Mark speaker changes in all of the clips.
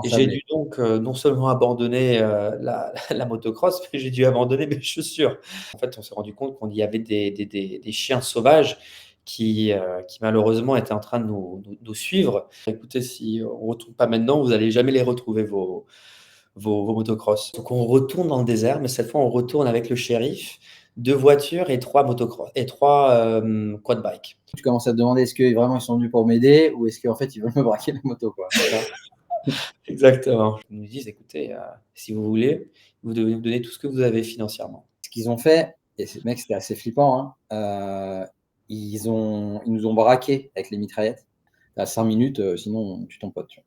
Speaker 1: Et j'ai dû donc, non seulement abandonner, la motocross, mais j'ai dû abandonner mes chaussures. En fait, on s'est rendu compte qu'on y avait des chiens sauvages qui malheureusement étaient en train de nous suivre. Écoutez, si on ne retourne pas maintenant, vous allez jamais les retrouver vos motocross. Donc on retourne dans le désert, mais cette fois on retourne avec le shérif, 2 voitures et 3 motocross et 3 quad bikes.
Speaker 2: Tu commences à te demander est-ce que vraiment ils sont venus pour m'aider ou est-ce qu'en fait ils veulent me braquer la moto, quoi, c'est ça?
Speaker 1: Exactement. Ils nous disent: «Écoutez, si vous voulez, vous devez nous donner tout ce que vous avez financièrement».
Speaker 2: Ce qu'ils ont fait, et ces mecs, c'était assez flippant, hein, ils nous ont braqués avec les mitraillettes. À 5 minutes, sinon tu ton pote, tu vois?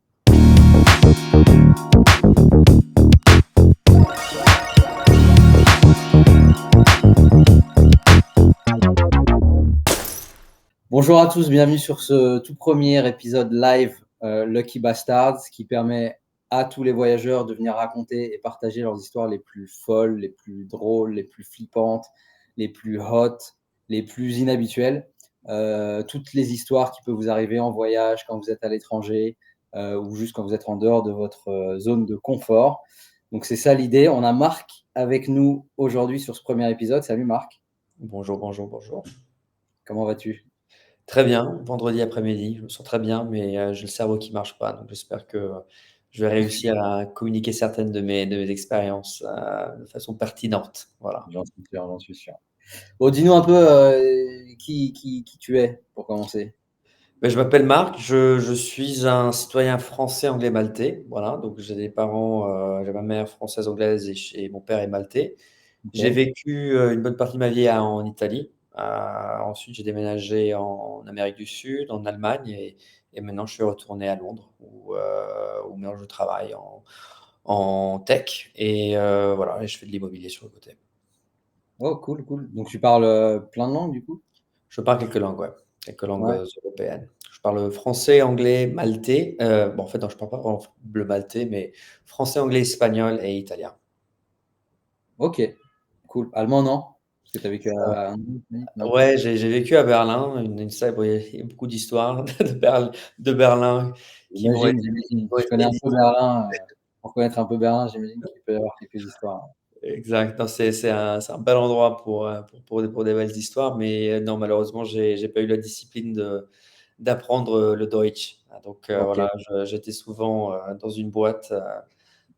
Speaker 2: Bonjour à tous, bienvenue sur ce tout premier épisode live, Lucky Bastards, qui permet à tous les voyageurs de venir raconter et partager leurs histoires les plus folles, les plus drôles, les plus flippantes, les plus hot, les plus inhabituelles. Toutes les histoires qui peuvent vous arriver en voyage, quand vous êtes à l'étranger, ou juste quand vous êtes en dehors de votre, zone de confort. Donc c'est ça l'idée. On a Marc avec nous aujourd'hui sur ce premier épisode. Salut Marc,
Speaker 1: Bonjour, bonjour, bonjour.
Speaker 2: comment vas-tu?
Speaker 1: Très bien, vendredi après-midi, je me sens très bien, mais j'ai le cerveau qui marche pas, donc j'espère que je vais réussir à communiquer certaines de mes expériences, de façon pertinente. Voilà.
Speaker 2: J'en suis sûr, j'en suis sûr. Bon, dis-nous un peu qui tu es pour commencer.
Speaker 1: Beh, je m'appelle Marc, je suis un citoyen français, anglais, maltais. Voilà, donc j'ai des parents, j'ai ma mère française, anglaise et mon père est maltais. J'ai
Speaker 2: Ok,
Speaker 1: vécu, une bonne partie de ma vie en Italie. Ensuite, j'ai déménagé en Amérique du Sud, en Allemagne et maintenant je suis retourné à Londres où maintenant je travaille en tech et voilà et je fais de l'immobilier sur le côté.
Speaker 2: oh cool, cool. Donc tu parles plein de langues du coup?
Speaker 1: Je parle quelques langues, ouais, quelques langues,
Speaker 2: Ouais,
Speaker 1: européennes. Je parle français, anglais, maltais, bon, en fait, non, je parle pas vraiment le maltais, mais français, anglais, espagnol et italien.
Speaker 2: ok, cool. Allemand, non? Parce que tu as vécu à non?
Speaker 1: Ouais, j'ai vécu à Berlin, une célèbre il y a beaucoup d'histoires de Berlin qui m'ont
Speaker 2: J'imagine,
Speaker 1: été
Speaker 2: j'imagine.
Speaker 1: qui ont
Speaker 2: Je
Speaker 1: été
Speaker 2: connais un peu
Speaker 1: hésitants.
Speaker 2: Berlin, pour connaître un peu Berlin, j'imagine qu'il peut y avoir quelques histoires.
Speaker 1: Exact, non, c'est un bel endroit pour des belles histoires, mais non, malheureusement, j'ai pas eu la discipline d'apprendre, le Deutsch. Donc
Speaker 2: Ok,
Speaker 1: voilà, j'étais souvent, dans une boîte,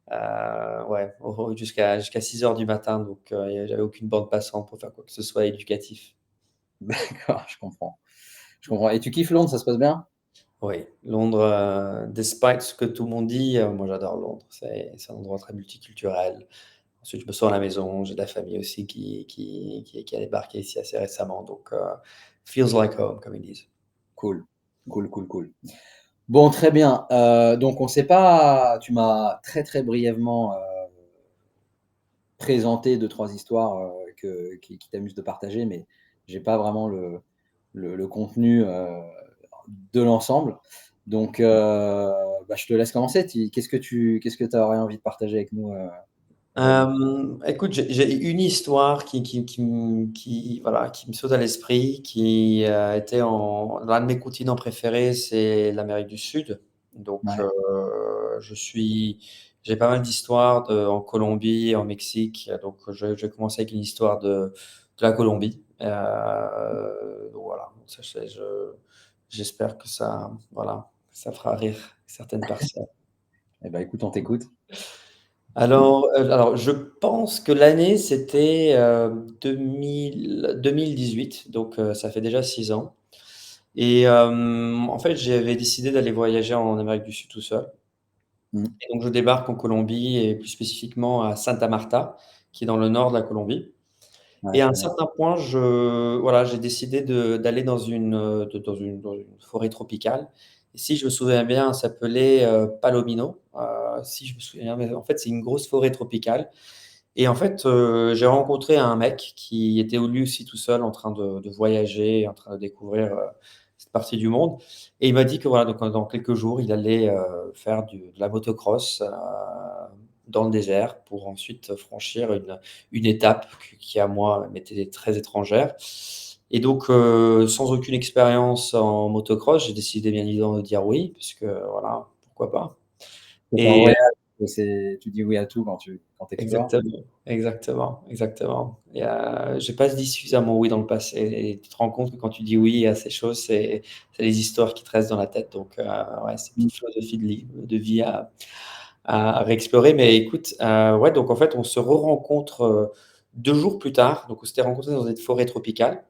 Speaker 1: ouais, jusqu'à 6 heures du matin, donc j'avais aucune bande passante pour faire quoi que ce soit éducatif.
Speaker 2: d'accord, je comprends. Je comprends. Et tu kiffes Londres, ça se passe bien?
Speaker 1: Oui, Londres, despite ce que tout le monde dit, moi j'adore Londres. C'est un endroit très multiculturel. Ensuite, je me sens à la maison, j'ai de la famille aussi qui a débarqué ici assez récemment, donc feels like home, comme ils disent.
Speaker 2: Cool, cool, cool, cool. Bon, très bien. Donc on sait pas, tu m'as très, très brièvement, présenter deux trois histoires qui t'amusent de partager, mais j'ai pas vraiment le contenu de l'ensemble. Donc, bah, je te laisse commencer. Qu'est-ce que tu aurais envie de partager avec nous aujourd'hui?
Speaker 1: Écoute, j'ai une histoire voilà, qui me saute à l'esprit, qui était en l'un de mes continents préférés, c'est l'Amérique du Sud. Donc,
Speaker 2: Ouais,
Speaker 1: je suis j'ai pas mal d'histoires en Colombie, en Mexique. Donc, je vais commencer avec une histoire de la Colombie. Donc voilà, donc ça, j'espère que ça, voilà, ça fera rire certaines personnes.
Speaker 2: eh ben, écoute, on t'écoute.
Speaker 1: Alors je pense que l'année c'était, 2018, donc ça fait déjà 6 ans et en fait, j'avais décidé d'aller voyager en Amérique du Sud tout seul
Speaker 2: Mmh.
Speaker 1: et donc je débarque en Colombie et plus spécifiquement à Santa Marta, qui est dans le nord de la Colombie
Speaker 2: Ouais,
Speaker 1: et
Speaker 2: je
Speaker 1: à un
Speaker 2: connais.
Speaker 1: certain point, voilà, j'ai décidé d'aller dans une forêt tropicale et si je me souviens bien, elle s'appelait, Palomino, si je me souviens bien, mais en fait, c'est une grosse forêt tropicale et en fait, j'ai rencontré un mec qui était lui aussi tout seul en train de voyager, en train de découvrir, cette partie du monde et il m'a dit que voilà, donc dans quelques jours, il allait, faire de la motocross, dans le désert pour ensuite franchir une étape qui à moi m'était très étrangère et donc sans aucune expérience en motocross, j'ai décidé bien évidemment de dire oui, puisque voilà, pourquoi pas
Speaker 2: C'est un voyage, tu dis oui à tout quand tu explores.
Speaker 1: Exactement, exactement, exactement. J'ai pas dit suffisamment oui dans le passé et tu te rends compte que quand tu dis oui à ces choses, c'est les histoires qui te restent dans la tête. Donc, ouais, c'est une
Speaker 2: Mmh.
Speaker 1: petite philosophie de vie à réexplorer. Mais écoute, ouais, donc en fait, on se re-rencontre 2 jours plus tard. Donc, on s'était rencontrés dans une forêt tropicale.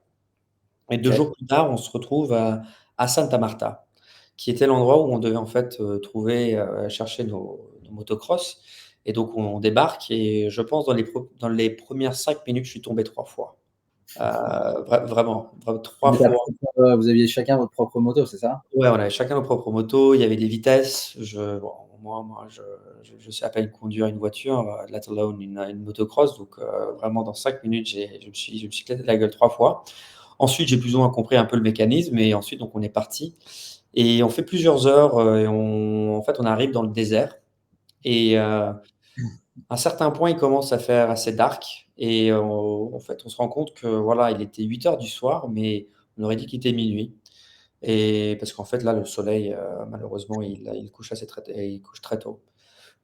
Speaker 1: Et 2
Speaker 2: OK.
Speaker 1: jours plus tard, on se retrouve à Santa Marta, qui était l'endroit où on devait en fait, trouver, chercher nos motocross. Et donc on débarque et je pense dans les premières 5 minutes, je suis tombé 3 fois. Vraiment, 3
Speaker 2: Mais ta
Speaker 1: fois.
Speaker 2: propre, vous aviez chacun votre propre moto, c'est ça?
Speaker 1: Ouais, on avait chacun nos propres motos, il y avait des vitesses. Bon, moi, je sais à peine conduire une voiture, let alone une motocross. Donc vraiment dans 5 minutes, je me suis éclaté la gueule 3 fois. Ensuite, j'ai plus ou moins compris un peu le mécanisme et ensuite donc on est parti et on fait plusieurs heures, et en fait, on arrive dans le désert et à un certain point, il commence à faire assez dark et en fait, on se rend compte que voilà, il était 8 heures du soir, mais on aurait dit qu'il était minuit. Et parce qu'en fait, là, le soleil, malheureusement, il couche il couche très tôt.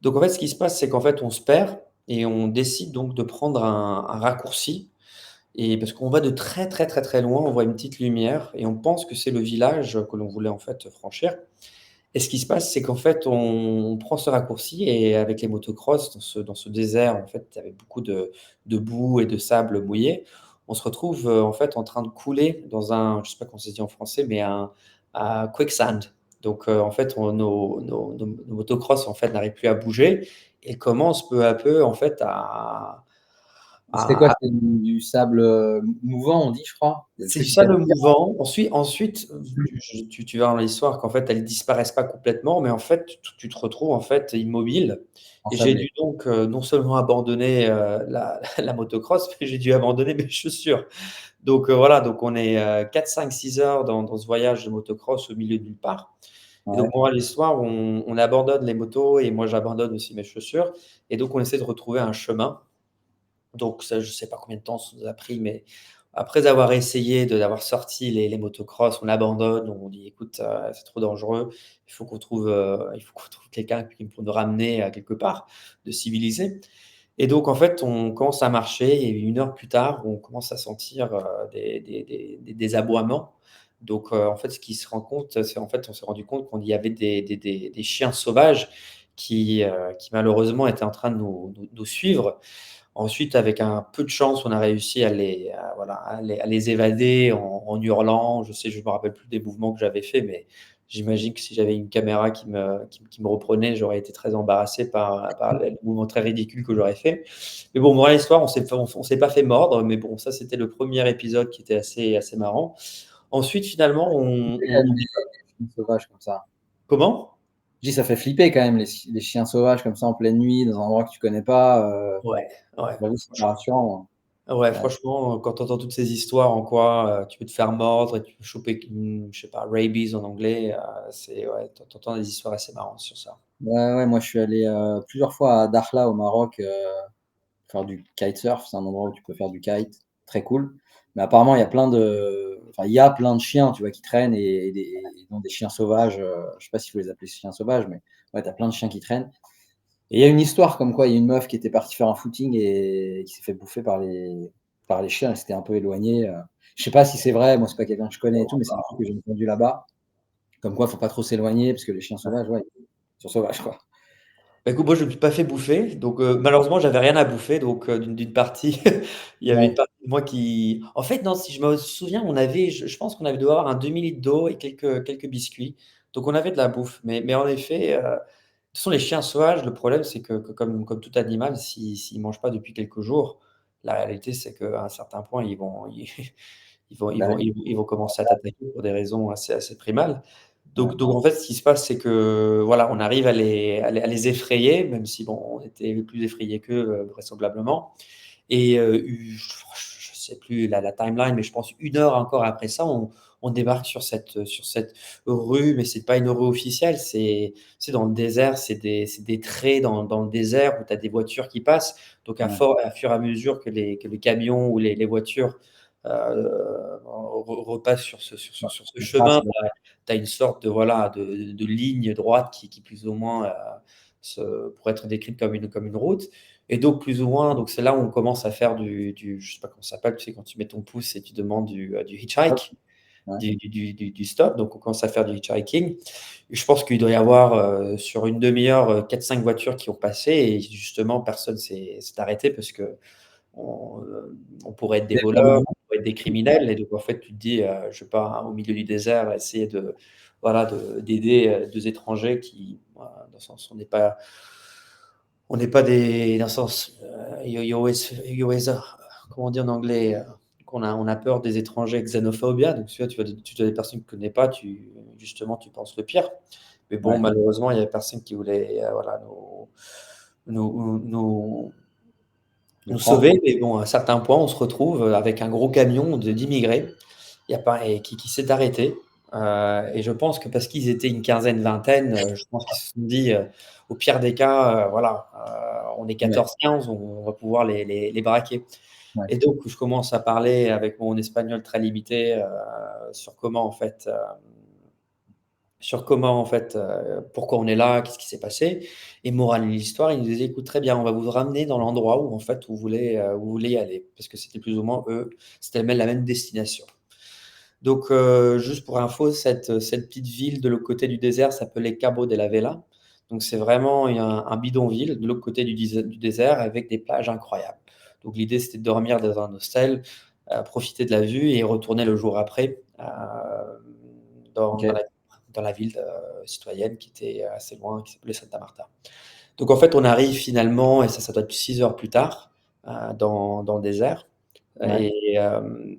Speaker 1: Donc en fait, ce qui se passe, c'est qu'en fait, on se perd et on décide donc de prendre un raccourci et parce qu'on va de très, très, très, très loin, on voit une petite lumière et on pense que c'est le village que l'on voulait en fait franchir. Et ce qui se passe, c'est qu'en fait, on prend ce raccourci et avec les motocross dans ce désert, en fait, il y avait beaucoup de boue et de sable mouillé. On se retrouve, en fait, en train de couler dans un, je sais pas comment ça se dit en français, mais un quicksand. Donc, en fait, nos motocross, en fait, n'arrivent plus à bouger et commencent peu à peu, en fait,
Speaker 2: C'était quoi?
Speaker 1: à
Speaker 2: C'était du sable, mouvant, on dit, je crois? Le
Speaker 1: c'est du
Speaker 2: truc qui fait
Speaker 1: sable
Speaker 2: bondir?
Speaker 1: mouvant. Ensuite, tu vas dans l'histoire qu'en fait, elles disparaissent pas complètement, mais en fait, tu te retrouves en fait immobile et j'ai
Speaker 2: Ensablé.
Speaker 1: dû donc, non seulement abandonner, la motocross, mais j'ai dû abandonner mes chaussures. Donc, voilà, donc on est, 4-5-6 heures dans ce voyage de motocross au milieu de nulle part et donc
Speaker 2: Ouais.
Speaker 1: moi, l'histoire, on abandonne les motos et moi, j'abandonne aussi mes chaussures et donc on essaie de retrouver un chemin. Donc ça, je sais pas combien de temps ça nous a pris, mais après avoir essayé d'avoir sorti les motocross, on abandonne, on dit: «Écoute, c'est trop dangereux, il faut qu'on trouve quelqu'un pour nous ramener à quelque part de civilisé» et donc en fait, on commence à marcher et 1 heure plus tard, on commence à sentir, des aboiements. Donc en fait, ce qui se rend compte, c'est en fait, on s'est rendu compte qu'il y avait des chiens sauvages qui malheureusement étaient en train de nous suivre. Ensuite, avec un peu de chance, on a réussi voilà, à les évader en hurlant. Je me rappelle plus des mouvements que j'avais faits, mais j'imagine que si j'avais une caméra qui me reprenait, j'aurais été très embarrassé par les mouvements très ridicules que j'aurais fait. Mais bon, voilà l'histoire, on s'est pas fait mordre, mais bon, ça, c'était le premier épisode qui était assez marrant. Ensuite, finalement,
Speaker 2: Quand même des chiens sauvages comme ça.
Speaker 1: comment?
Speaker 2: Je dis ça fait flipper quand même les chiens sauvages comme ça en pleine nuit, dans un endroit que tu connais pas,
Speaker 1: Ouais, ouais.
Speaker 2: j'avoue c'est pas rassurant,
Speaker 1: Ouais,
Speaker 2: hein. Ouais.
Speaker 1: franchement, quand tu entends toutes ces histoires en quoi, tu peux te faire mordre et tu peux choper une je sais pas, rabies en anglais, c'est ouais, tu entends des histoires assez marrantes sur ça.
Speaker 2: Ouais, ouais, moi je suis allé, plusieurs fois à Dakhla au Maroc, faire du kitesurf. C'est un endroit où tu peux faire du kite, très cool. Mais apparemment il y a plein de chiens, tu vois, qui traînent et dont des chiens sauvages, je sais pas s'il faut les appeler chiens sauvages, mais ouais, tu as plein de chiens qui traînent. Et il y a une histoire comme quoi il y a une meuf qui était partie faire un footing et qui s'est fait bouffer par les chiens. Elle s'était un peu éloignée, je sais pas si c'est vrai, moi c'est pas quelqu'un que je connais et tout, mais c'est un truc que j'ai entendu là-bas. Comme quoi, faut pas trop s'éloigner parce que les chiens sauvages, ouais, ils sont sauvages, quoi.
Speaker 1: Bah, écoute, moi, je me suis pas fait bouffer, donc malheureusement, j'avais rien à bouffer, donc d'une partie, il y avait une
Speaker 2: Ouais,
Speaker 1: partie de moi qui en fait, non, si je me souviens, je pense qu'on avait dû avoir un demi-litre d'eau et quelques biscuits, donc on avait de la bouffe, mais en effet, de toute façon, les chiens sauvages, le problème, c'est que comme tout animal, s'ils mangent pas depuis quelques jours, la réalité, c'est qu'à un certain point,
Speaker 2: bah, oui.
Speaker 1: ils vont commencer à t'attaquer pour des raisons assez primales. Donc en fait, ce qui se passe, c'est que, voilà, on arrive à les effrayer, même si bon, on était plus effrayés qu'eux, vraisemblablement et je sais plus la timeline, mais je pense 1 heure encore après ça, on débarque sur cette rue, mais c'est pas une rue officielle, c'est dans le désert, c'est des traits dans le désert où tu as des voitures qui passent. Donc
Speaker 2: Ouais.
Speaker 1: à fur et à mesure que les camions ou les voitures, repassent sur ce
Speaker 2: Une trace,
Speaker 1: chemin, tu as une sorte de voilà, de ligne droite qui plus ou moins, pour être décrite comme une route. Et donc, plus ou moins, donc c'est là où on commence à faire je sais pas comment ça s'appelle, tu sais, quand tu mets ton pouce et tu demandes du
Speaker 2: Hop,
Speaker 1: hitchhike,
Speaker 2: ouais.
Speaker 1: du stop. Donc, on commence à faire du hitchhiking. Et je pense qu'il doit y avoir sur une demi-heure 4-5 voitures qui ont passé et justement, personne s'est arrêté parce que on, euh, on pourrait être des
Speaker 2: Vous êtes pas
Speaker 1: voleurs,
Speaker 2: debout.
Speaker 1: on pourrait être des criminels. Et donc, en fait, tu te dis, je vais pas au milieu du désert essayer voilà, d'aider deux étrangers qui, voilà, dans le sens, on n'est pas des, dans le sens, you always, comment on dit en anglais, on a peur des étrangers, xénophobia. Donc, tu vois des personnes que tu connais pas, justement, tu penses le pire. Mais bon,
Speaker 2: Ouais,
Speaker 1: malheureusement, il y avait personne qui voulait, voilà,
Speaker 2: le
Speaker 1: nous
Speaker 2: prendre.
Speaker 1: sauver. Mais bon, à un certain point, on se retrouve avec un gros camion d'immigrés. Il y a pas, et qui s'est arrêté. Et je pense que parce qu'ils étaient une quinzaine, vingtaine, je pense qu'ils se sont dit, au pire des cas, voilà, on est
Speaker 2: Ouais,
Speaker 1: 14-15, on va pouvoir les braquer.
Speaker 2: ouais.
Speaker 1: Et donc, je commence à parler avec mon espagnol très limité sur comment, en fait, pourquoi on est là, qu'est-ce qui s'est passé. Et morale de l'histoire, il nous disait, écoute, très bien, on va vous ramener dans l'endroit où, en fait, vous voulez y aller. Parce que c'était plus ou moins eux, c'était même la même destination. Donc, juste pour info, cette petite ville de l'autre côté du désert s'appelait Cabo de la Vela. Donc, c'est vraiment un bidonville de l'autre côté du désert avec des plages incroyables. Donc, l'idée, c'était de dormir dans un hostel, profiter de la vue et retourner le jour après dans, dans
Speaker 2: Ok.
Speaker 1: la, dans la ville citoyenne qui était assez loin, qui s'appelait Santa Marta. Donc, en fait, on arrive finalement, et ça doit être 6 heures plus tard, dans le désert.
Speaker 2: Ouais.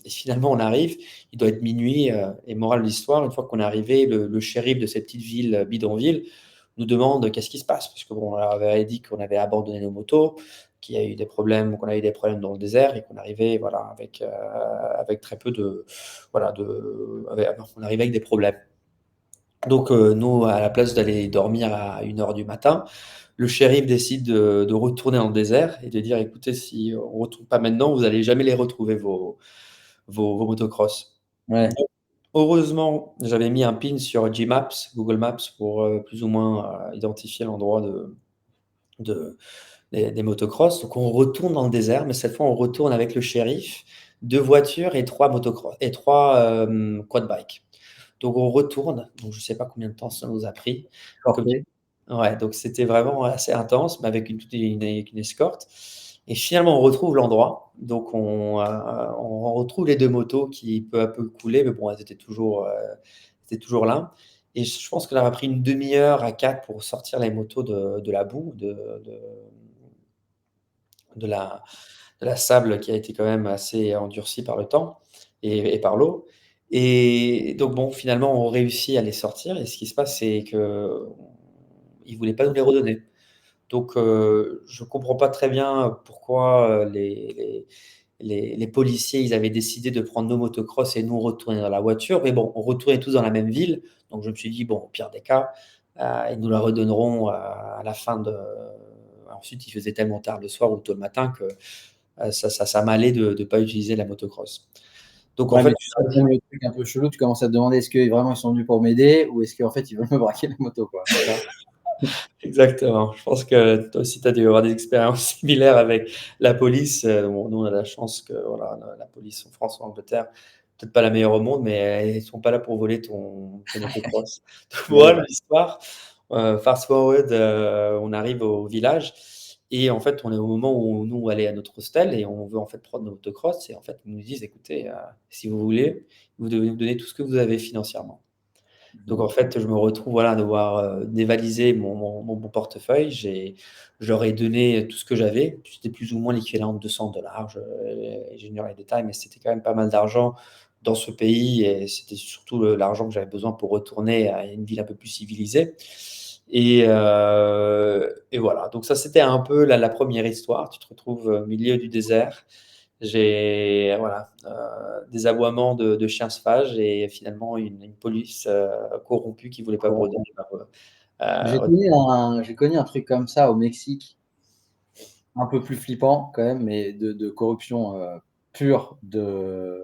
Speaker 1: Et finalement, on arrive, il doit être minuit, et morale de l'histoire, une fois qu'on est arrivé, le shérif de cette petite ville bidonville nous demande qu'est-ce qui se passe, parce que bon, on leur avait dit qu'on avait abandonné nos motos, qu'il y a eu des problèmes, qu'on avait des problèmes dans le désert et qu'on arrivait, voilà, avec très peu de, voilà, on arrivait avec des problèmes. Donc, nous, à la place d'aller dormir à 1 heure du matin, le shérif décide de retourner dans le désert et de dire, écoutez, si on ne retourne pas maintenant, vous n'allez jamais les retrouver, vos motocross.
Speaker 2: Ouais.
Speaker 1: Donc, heureusement, j'avais mis un pin sur Gmaps, Google Maps, pour plus ou moins identifier l'endroit de- des motocross. Donc, on retourne dans le désert, mais cette fois, on retourne avec le shérif, 2 voitures et 3 motocross et 3 quad bikes. Donc, on retourne. Donc, je ne sais pas combien de temps ça nous a pris. Comme
Speaker 2: Porté.
Speaker 1: Ouais, donc c'était vraiment assez intense, mais avec une escorte. Et finalement, on retrouve l'endroit. Donc, on retrouve les 2 motos qui peu à peu coulaient, mais bon, elles étaient toujours là. Et je pense qu'on a pris une demi-heure à 4 pour sortir les motos de la boue, de la, de la sable qui a été quand même assez endurcie par le temps et par l'eau. Et donc, bon, finalement, on réussit à les sortir. Et ce qui se passe, c'est qu'ils ne voulaient pas nous les redonner. Donc, je ne comprends pas très bien pourquoi les policiers ils avaient décidé de prendre nos motocross et nous retourner dans la voiture. Mais bon, on retournait tous dans la même ville. Donc, je me suis dit, bon, au pire des cas, ils nous la redonneront à la fin de. Ensuite, il faisait tellement tard le soir ou tôt le matin que ça m'allait de ne pas utiliser la motocross. Donc, en
Speaker 2: Ouais,
Speaker 1: fait,
Speaker 2: mais tu sens quand même le truc un peu chelou, tu commences à te demander est-ce que vraiment ils sont venus pour m'aider ou est-ce qu'en fait ils veulent me braquer la moto, quoi, c'est ça?
Speaker 1: exactement. Je pense que toi aussi, tu as dû avoir des expériences similaires avec la police. Bon, nous, on a la chance que voilà, la police en France ou en Angleterre, peut-être pas la meilleure au monde, mais ils ne sont pas là pour voler tes motocross. Donc,
Speaker 2: Ouais,
Speaker 1: voilà l'histoire. Fast forward, on arrive au village et en fait, on est au moment où nous, on va aller à notre hostel et on veut en fait prendre nos motocross. Et en fait, ils nous disent, écoutez, si vous voulez, vous devez nous donner tout ce que vous avez financièrement. Donc en fait, je me retrouve, voilà, à devoir, dévaliser mon portefeuille. Je leur ai donné tout ce que j'avais. C'était plus ou moins l'équivalent de 200 $. J'ignore les détails, mais c'était quand même pas mal d'argent dans ce pays et c'était surtout l'argent que j'avais besoin pour retourner à une ville un peu plus civilisée. Et voilà, donc ça, c'était un peu la première histoire. Tu te retrouves au milieu du désert. J'ai voilà, des aboiements de chiens sauvages et finalement une police corrompue qui voulait pas me
Speaker 2: corrompu.
Speaker 1: redonner euh,
Speaker 2: J'ai connu un truc comme ça au Mexique, un peu plus flippant quand même, mais de corruption pure de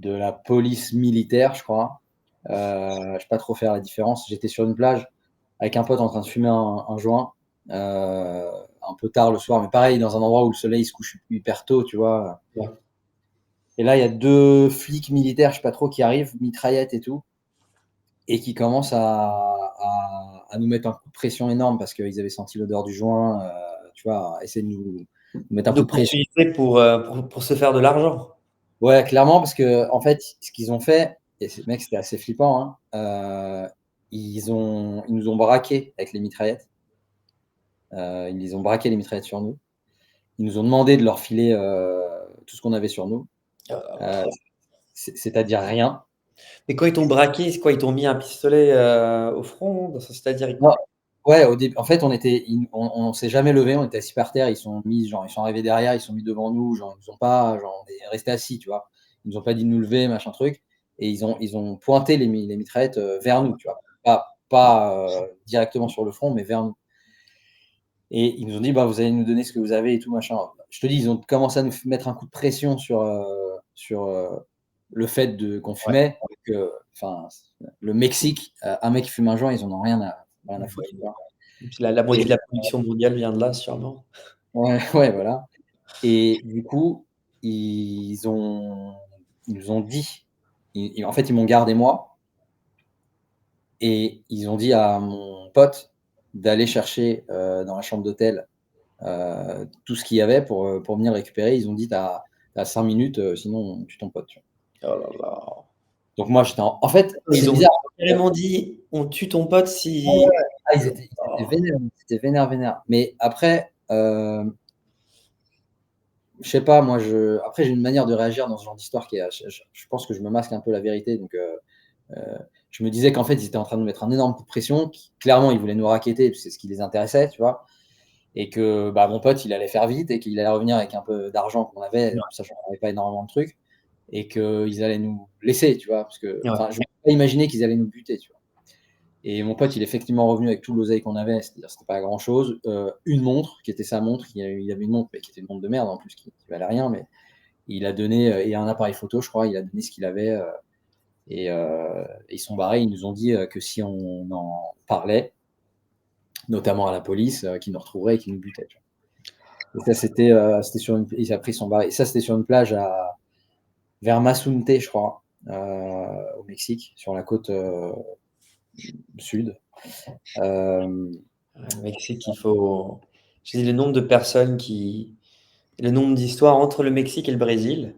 Speaker 2: la police militaire, je crois. Je ne sais pas trop faire la différence. J'étais sur une plage avec un pote en train de fumer un joint, un peu tard le soir, mais pareil, dans un endroit où le soleil se couche hyper tôt, tu vois.
Speaker 1: Ouais.
Speaker 2: Et là, il y a 2 flics militaires, je sais pas trop, qui arrivent, mitraillettes et tout, et qui commencent à nous mettre un coup de pression énorme parce qu'ils avaient senti l'odeur du joint, tu vois, à essayer de nous mettre un coup de
Speaker 1: Donc,
Speaker 2: pression.
Speaker 1: opportunité pour se faire de l'argent.
Speaker 2: Ouais, clairement, parce que en fait, ce qu'ils ont fait, et ces mecs, c'était assez flippant, hein, ils nous ont braqués avec les mitraillettes. Ils ont braqué les mitraillettes sur nous. Ils nous ont demandé de leur filer tout ce qu'on avait sur nous, euh, c'est-à-dire rien.
Speaker 1: Mais quand ils t'ont braqué, c'est quoi? Ils t'ont mis un pistolet au front? C'est-à-dire,
Speaker 2: Non, ouais, au début, en fait, on s'est jamais levé, on était assis par terre. Ils sont arrivés derrière, ils sont mis devant nous, genre, ils nous ont pas, genre, on est resté assis, tu vois. Ils nous ont pas dit de nous lever, machin truc, et ils ont pointé les mitraillettes vers nous, tu vois. Pas directement sur le front, mais vers nous. Et ils nous ont dit, bah, vous allez nous donner ce que vous avez et tout, machin. Je te dis, ils ont commencé à nous mettre un coup de pression sur le fait qu'on
Speaker 1: ouais.
Speaker 2: fumait. Enfin, le Mexique, un mec qui fume un joint, ils en ont rien à foutre, tu vois.
Speaker 1: La moitié
Speaker 2: Et
Speaker 1: de la production mondiale vient de là, sûrement.
Speaker 2: ouais, ouais, voilà. Et du coup, ils ont, ils nous ont dit, en fait, ils m'ont gardé moi, et ils ont dit à mon pote d'aller chercher dans la chambre d'hôtel tout ce qu'il y avait pour venir récupérer. Ils ont dit, t'as 5 minutes, sinon on tue ton pote, tu vois.
Speaker 1: Oh là là.
Speaker 2: Donc moi, en fait, c'est
Speaker 1: Ils ont
Speaker 2: bizarre.
Speaker 1: carrément dit, on tue ton pote
Speaker 2: Ouais, ouais,
Speaker 1: si.
Speaker 2: ouais. Ah, ils étaient
Speaker 1: Oh.
Speaker 2: vénères, vénère. Mais après, je sais pas, moi, après, j'ai une manière de réagir dans ce genre d'histoire qui est, je pense que je me masque un peu la vérité. Donc, je me disais qu'en fait, ils étaient en train de nous mettre un énorme coup de pression. Clairement, ils voulaient nous racketter, c'est ce qui les intéressait, tu vois. Et que bah, mon pote, il allait faire vite et qu'il allait revenir avec un peu d'argent qu'on avait, sachant qu'on n'avait pas énormément de trucs, et qu'ils allaient nous laisser, tu vois. Parce que,
Speaker 1: Ouais.
Speaker 2: enfin, je ne pouvais pas imaginer qu'ils allaient nous buter, tu vois. Et mon pote, il est effectivement revenu avec tout l'oseille qu'on avait, c'est-à-dire c'était pas grand-chose. Une montre, qui était sa montre, il avait une montre, mais qui était une montre de merde en plus, qui valait rien, mais il a donné, et un appareil photo, je crois, il a donné ce qu'il avait, et ils sont barrés, ils nous ont dit que si on en parlait, notamment à la police, qu'ils nous retrouveraient et qu'ils nous butaient. Tu vois. Et ça, c'était sur une, il a pris son barré. Et ça, c'était sur une plage vers Mazunte, je crois, au Mexique, sur la côte sud.
Speaker 1: Le Mexique, il faut. Je dis le nombre de personnes qui. Le nombre d'histoires entre le Mexique et le Brésil.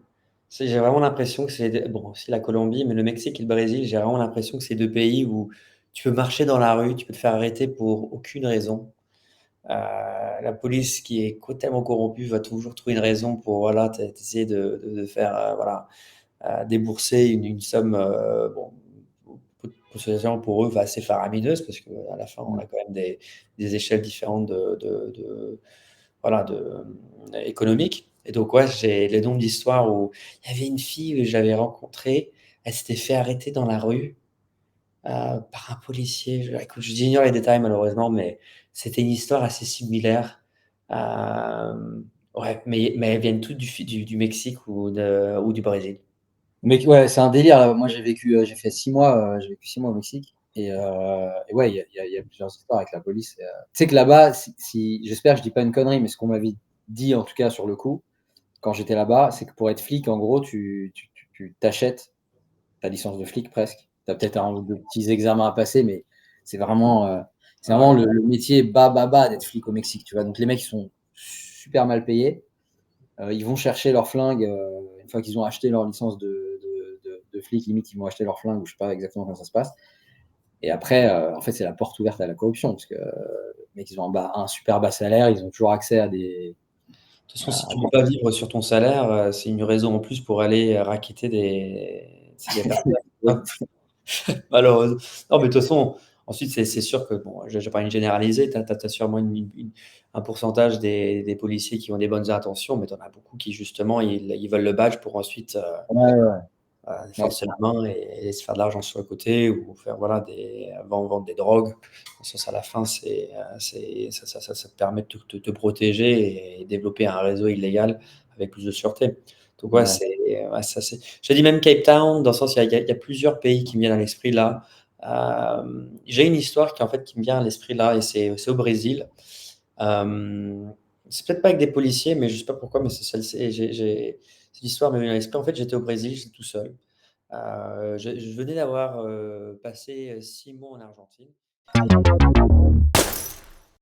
Speaker 1: J'ai vraiment l'impression que c'est. Bon, aussi la Colombie, mais le Mexique et le Brésil, j'ai vraiment l'impression que c'est deux pays où tu peux marcher dans la rue, tu peux te faire arrêter pour aucune raison. La police qui est tellement corrompue va toujours trouver une raison pour voilà, essayer de faire voilà, débourser une somme bon, potentiellement pour eux assez faramineuse parce qu'à la fin on a quand même des échelles différentes voilà, économiques. Et donc ouais, j'ai les nombres d'histoires où il y avait une fille que j'avais rencontrée, elle s'était fait arrêter dans la rue par un policier. Écoute, j'ignore les détails malheureusement, mais c'était une histoire assez similaire. Ouais, mais elles viennent toutes du Mexique ou du Brésil.
Speaker 2: Mais ouais, c'est un délire. Là. Moi, j'ai fait 6 mois, j'ai vécu 6 mois au Mexique. Et ouais, il y a plusieurs histoires avec la police. Tu sais que là-bas, j'espère que je dis pas une connerie, mais ce qu'on m'avait dit, en tout cas sur le coup, quand j'étais là-bas, c'est que pour être flic, en gros, tu t'achètes ta licence de flic presque. Tu as peut-être un ou deux petits examens à passer, mais c'est vraiment, c'est
Speaker 1: Ouais.
Speaker 2: vraiment le métier bas d'être flic au Mexique. Tu vois. Donc les mecs, ils sont super mal payés. Ils vont chercher leur flingue une fois qu'ils ont acheté leur licence de flic, limite ils vont acheter leur flingue ou je sais pas exactement comment ça se passe. Et après, en fait, c'est la porte ouverte à la corruption parce que les mecs, ils ont un super bas salaire, ils ont toujours accès à des.
Speaker 1: De toute façon, si tu ne peux pas vivre sur ton salaire, c'est une raison en plus pour aller racketter des. S'il y a personne. Malheureusement. Non, mais de toute façon, ensuite, c'est sûr que, bon, je vais pas une généraliser, tu as sûrement un pourcentage des policiers qui ont des bonnes intentions, mais tu en as beaucoup qui, justement, ils veulent le badge pour ensuite
Speaker 2: Ouais, ouais, ouais.
Speaker 1: forcer la main et se faire de l'argent sur le côté ou faire voilà, vendre des drogues. En sens, à la fin, ça te permet de te protéger et développer un réseau illégal avec plus de sûreté. Donc, ouais,
Speaker 2: Ouais.
Speaker 1: je dis même Cape Town, dans le sens, il y a plusieurs pays qui me viennent à l'esprit là. J'ai une histoire qui, en fait, qui me vient à l'esprit là et c'est au Brésil. Hem, c'est peut-être pas avec des policiers, mais je sais pas pourquoi, mais c'est celle-ci j'ai cette histoire m'est venue à l'esprit. En fait, j'étais au Brésil, j'étais tout seul. Je venais d'avoir, passé, 6 mois en Argentine.